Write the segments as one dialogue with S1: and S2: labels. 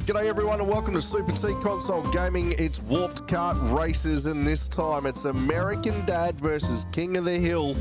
S1: G'day everyone and welcome to Super T Console Gaming. It's Warped Kart Racers and this time it's American Dad versus King of the Hill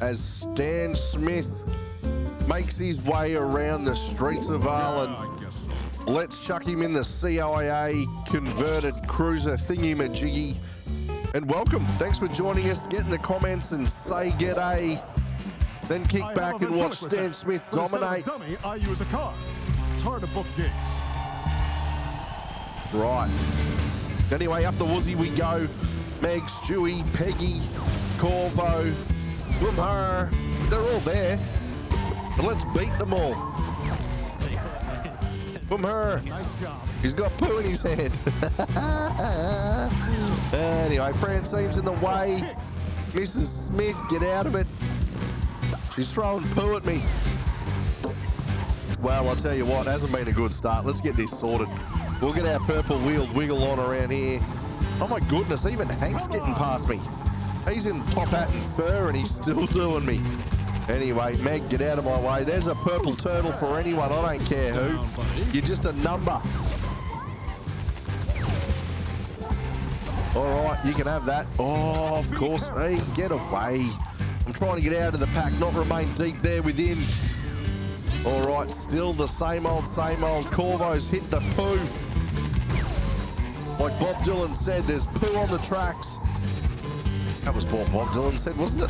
S1: as Stan Smith makes his way around the streets of Ireland. Let's chuck him in the CIA converted cruiser thingy-majiggy. And welcome. Thanks for joining us. Get in the comments and say g'day. Then kick back and watch Stan Smith dominate.
S2: Dummy, I use a car. It's hard to book gigs.
S1: Right. Anyway, up the woozy we go. Meg, Stewie, Peggy, Corvo, from her. They're all there. And let's beat them all. From her. He's got poo in his hand. Anyway, Francine's in the way. Mrs. Smith, get out of it. She's throwing poo at me. Well, I'll tell you what, it hasn't been a good start. Let's get this sorted. We'll get our purple wheeled wiggle on around here. Oh my goodness, even Hank's getting past me. He's in top hat and fur and he's still doing me. Anyway, Meg, get out of my way. There's a purple turtle for anyone, I don't care who. You're just a number. All right, you can have that. Oh, of course. Hey, get away. I'm trying to get out of the pack, not remain deep there within. All right, still the same old, same old. Corvo's hit the poo. Like Bob Dylan said, there's poo on the tracks. That was what Bob Dylan said, wasn't it?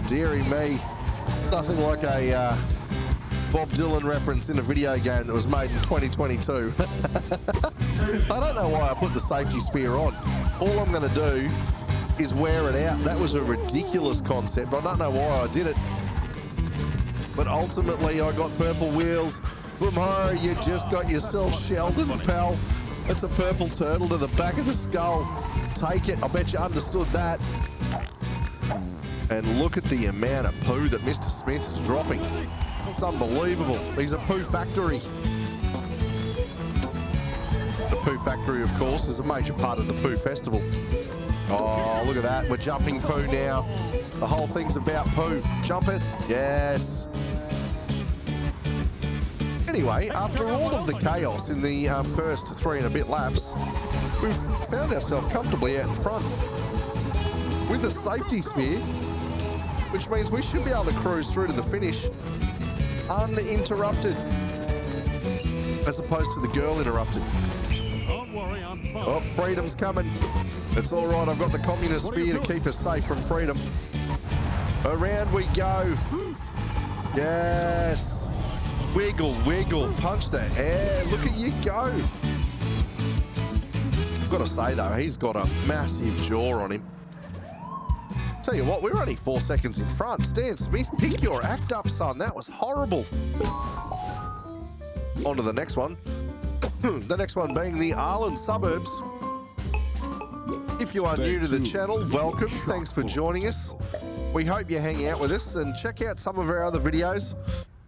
S1: Dearie me. Nothing like a Bob Dylan reference in a video game that was made in 2022. I don't know why I put the safety sphere on. All I'm going to do is wear it out. That was a ridiculous concept. I don't know why I did it. But ultimately, I got purple wheels. Boom, ho, you just got yourself Sheldon, pal. That's a purple turtle to the back of the skull. Take it. I bet you understood that. And look at the amount of poo that Mr. Smith is dropping. It's unbelievable. He's a poo factory. The poo factory, of course, is a major part of the poo festival. Oh, look at that. We're jumping poo now. The whole thing's about poo. Jump it. Yes. Anyway, after all of the chaos in the first 3 and a bit laps, we've found ourselves comfortably out in front with a safety sphere, which means we should be able to cruise through to the finish uninterrupted, as opposed to the girl interrupted.
S2: Don't worry, I'm fine.
S1: Oh, freedom's coming. It's all right. I've got the communist sphere to keep us safe from freedom. Around we go. Yes. Wiggle, wiggle, punch the air. Look at you go. I've got to say, though, he's got a massive jaw on him. Tell you what, we're only 4 seconds in front. Stan Smith, pick your act up, son. That was horrible. On to the next one. The next one being the Ireland suburbs. If you are new to the channel, welcome. Thanks for joining us. We hope you hang out with us and check out some of our other videos.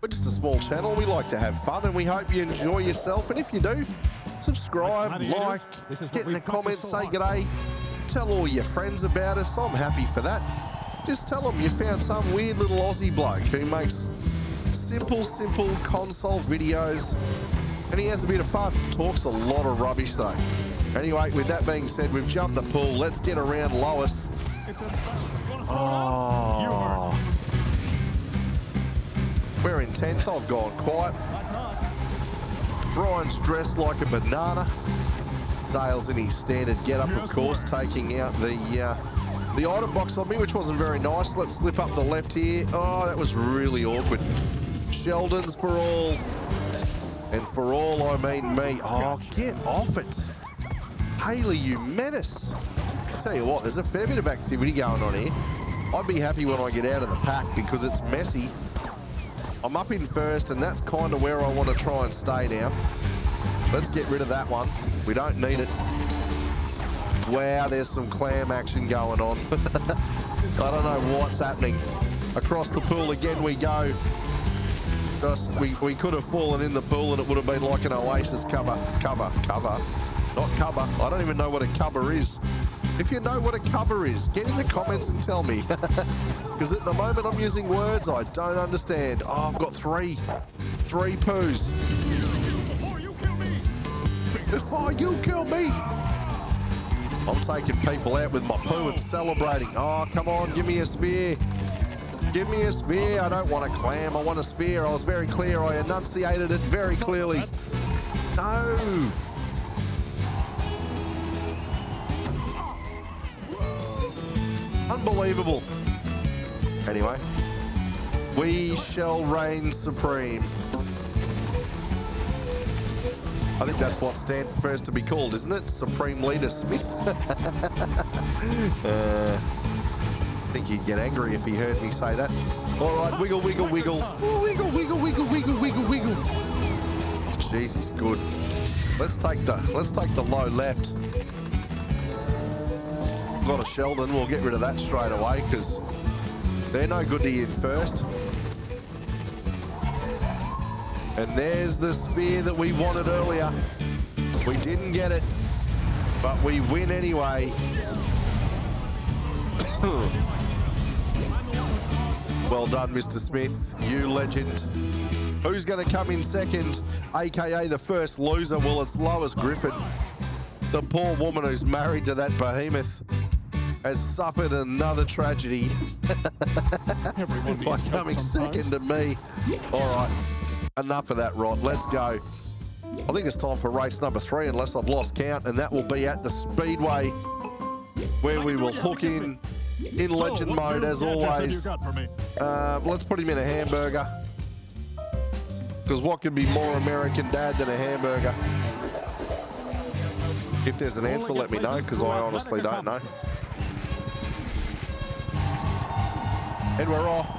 S1: We're just a small channel. We like to have fun and we hope you enjoy yourself. And if you do, subscribe, like, get in the comments, say g'day. Tell all your friends about us. I'm happy for that. Just tell them you found some weird little Aussie bloke who makes simple console videos and he has a bit of fun. Talks a lot of rubbish though. Anyway, with that being said, we've jumped the pool. Let's get around Lois. Oh. We're in 10th. I've gone quiet. Brian's dressed like a banana. Dale's in his standard get-up, of course, taking out the item box on me, which wasn't very nice. Let's slip up the left here. Oh, that was really awkward. Sheldon's for all. And for all, I mean me. Oh, get off it. Haley, you menace. I'll tell you what, there's a fair bit of activity going on here. I'd be happy when I get out of the pack because it's messy. I'm up in first, and that's kind of where I want to try and stay now. Let's get rid of that one. We don't need it. Wow, there's some clam action going on. I don't know what's happening. Across the pool again we go. Just, we could have fallen in the pool and it would have been like an Oasis cover. Not cover. I don't even know what a cover is. If you know what a cover is, get in the comments and tell me. Because at the moment I'm using words I don't understand. Oh, I've got three poos.
S2: Before you kill me!
S1: Before you kill me! I'm taking people out with my poo and celebrating. Oh, come on, give me a sphere. Give me a sphere. I don't want a clam, I want a sphere. I was very clear, I enunciated it very clearly. No! Unbelievable. Anyway, we shall reign supreme. I think that's what Stan prefers to be called, isn't it? Supreme Leader Smith. I think he'd get angry if he heard me say that. All right, wiggle, wiggle, wiggle. Wiggle, wiggle, wiggle, wiggle, wiggle, wiggle. Jeez, he's good. Let's take the low left. I've got a Sheldon. We'll get rid of that straight away because they're no good to you in first. And there's the sphere that we wanted earlier. We didn't get it, but we win anyway. Well done, Mr. Smith, you legend. Who's going to come in second, aka the first loser? Well, it's Lois Griffin. The poor woman who's married to that behemoth has suffered another tragedy by coming second to me. All right. Enough of that rot. Let's go. I think it's time for race number 3, unless I've lost count, and that will be at the Speedway, where we will hook in legend mode as always. Let's put him in a hamburger, because what could be more American dad than a hamburger? If there's an answer, let me know, because I honestly don't know. And we're off.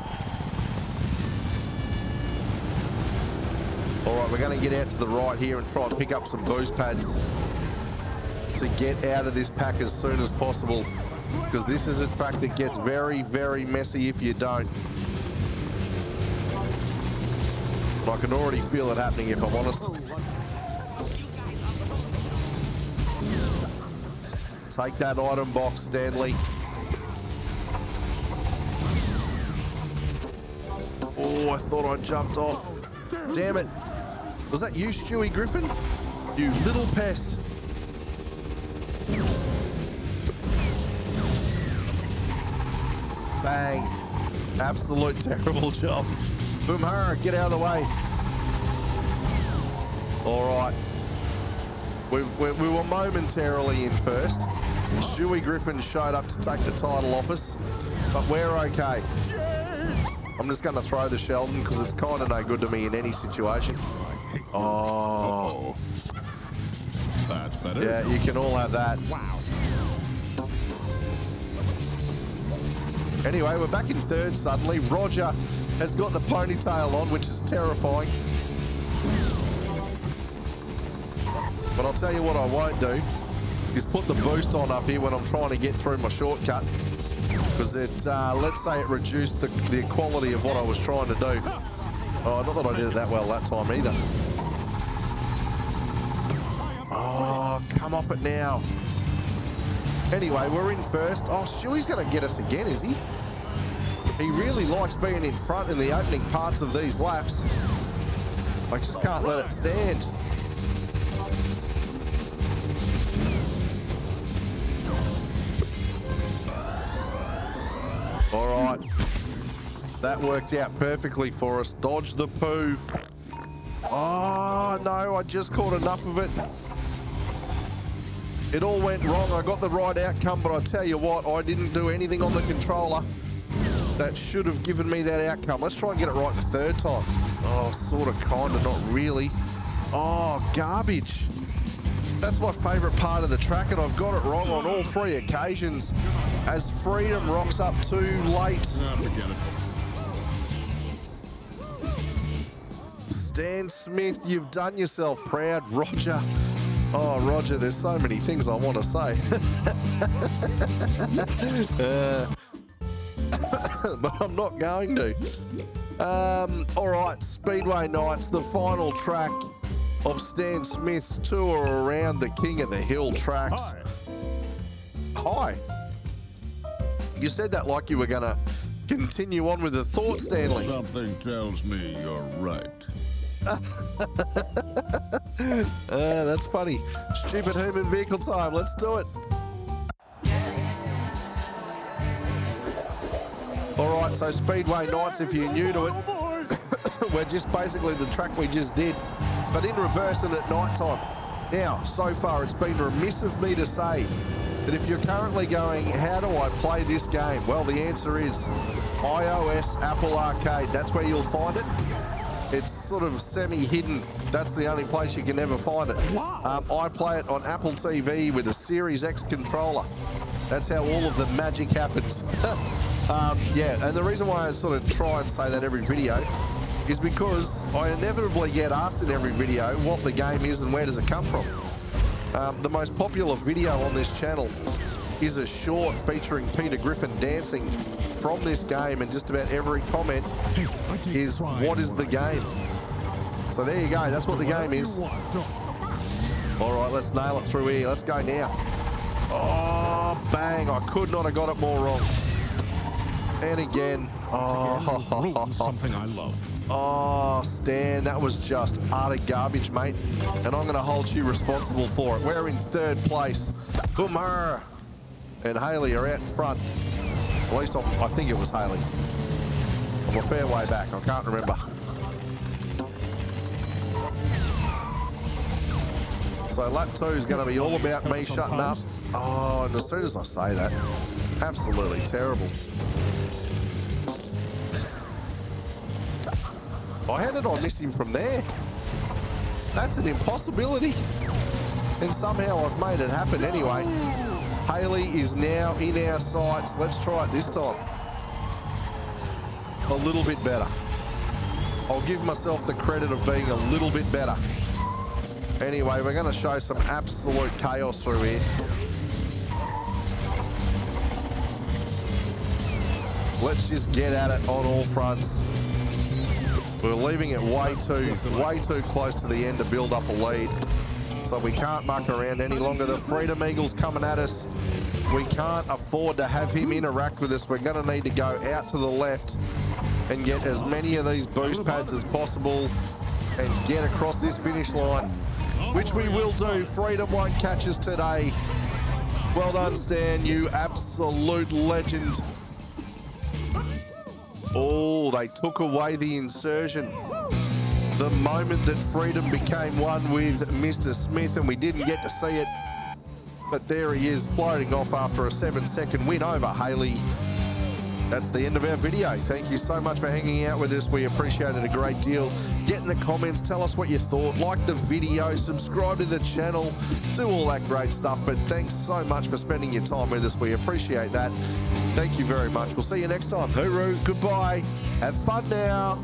S1: All right, we're going to get out to the right here and try and pick up some boost pads to get out of this pack as soon as possible, because this is a track that gets very, very messy if you don't. But I can already feel it happening, if I'm honest. Take that item box, Stanley. Oh, I thought I jumped off. Damn it. Was that you, Stewie Griffin? You little pest. Bang. Absolute terrible job. Boomhara, get out of the way. All right. We were momentarily in first. Stewie Griffin showed up to take the title off us, but we're okay. I'm just going to throw the Sheldon because it's kind of no good to me in any situation. Oh.
S2: That's better.
S1: Yeah, you can all have that.
S2: Wow.
S1: Anyway, we're back in third suddenly. Roger has got the ponytail on, which is terrifying. But I'll tell you what I won't do is put the boost on up here when I'm trying to get through my shortcut, because it, let's say it reduced the quality of what I was trying to do. Oh, not that I did it that well that time either. Oh, come off it now. Anyway, we're in first. Oh, Stewie's going to get us again, is he? He really likes being in front in the opening parts of these laps. I just can't let it stand. All right. That worked out perfectly for us. Dodge the poo. Oh, no, I just caught enough of it. It all went wrong. I got the right outcome, but I tell you what, I didn't do anything on the controller that should have given me that outcome. Let's try and get it right the third time. Oh, sort of, kind of, not really. Oh, garbage. That's my favourite part of the track, and I've got it wrong on all 3 occasions as Freedom rocks up too late.
S2: Forget it.
S1: Stan Smith, you've done yourself proud. Roger. Oh, Roger, there's so many things I want to say. But I'm not going to. All right, Speedway Nights, the final track of Stan Smith's tour around the King of the Hill tracks.
S2: Hi.
S1: Hi. You said that like you were going to continue on with the thought, Stanley.
S2: Something tells me you're right.
S1: That's funny. Stupid human vehicle time. Let's do it. All right, so Speedway nights, if you're new to it, we're just basically the track we just did, but in reverse and at night time. Now, so far, it's been remiss of me to say that if you're currently going, how do I play this game? Well, the answer is iOS, Apple Arcade. That's where you'll find it. It's sort of semi-hidden. That's the only place you can ever find it. I play it on Apple TV with a Series X controller. That's how all of the magic happens. Yeah, and the reason why I sort of try and say that every video is because I inevitably get asked in every video what the game is and where does it come from. The most popular video on this channel is a short featuring Peter Griffin dancing from this game, and just about every comment is, what is the game? So there you go, that's what the game is. All right, let's nail it through here. Let's go now. Oh, bang, I could not have got it more wrong. And again,
S2: Something I love.
S1: Oh, Stan, that was just utter garbage, mate. And I'm going to hold you responsible for it. We're in third place. Boomer and Haley are out in front. At least I think it was Haley. I'm a fair way back. I can't remember. So lap 2 is going to be all about me shutting up. Oh, and as soon as I say that, absolutely terrible. How did I miss him from there? That's an impossibility. And somehow I've made it happen anyway. Haley is now in our sights. Let's try it this time. A little bit better. I'll give myself the credit of being a little bit better. Anyway, we're going to show some absolute chaos through here. Let's just get at it on all fronts. We're leaving it way too close to the end to build up a lead. So we can't muck around any longer. The Freedom Eagle's coming at us. We can't afford to have him interact with us. We're going to need to go out to the left and get as many of these boost pads as possible and get across this finish line, which we will do. Freedom won't catch us today. Well done, Stan, you absolute legend. Oh, they took away the insertion. The moment that Freedom became one with Mr. Smith, and we didn't get to see it. But there he is, floating off after a 7-second win over Haley. That's the end of our video. Thank you so much for hanging out with us. We appreciate it a great deal. Get in the comments, tell us what you thought. Like the video, subscribe to the channel, do all that great stuff. But thanks so much for spending your time with us. We appreciate that. Thank you very much. We'll see you next time. Hooroo, goodbye. Have fun now.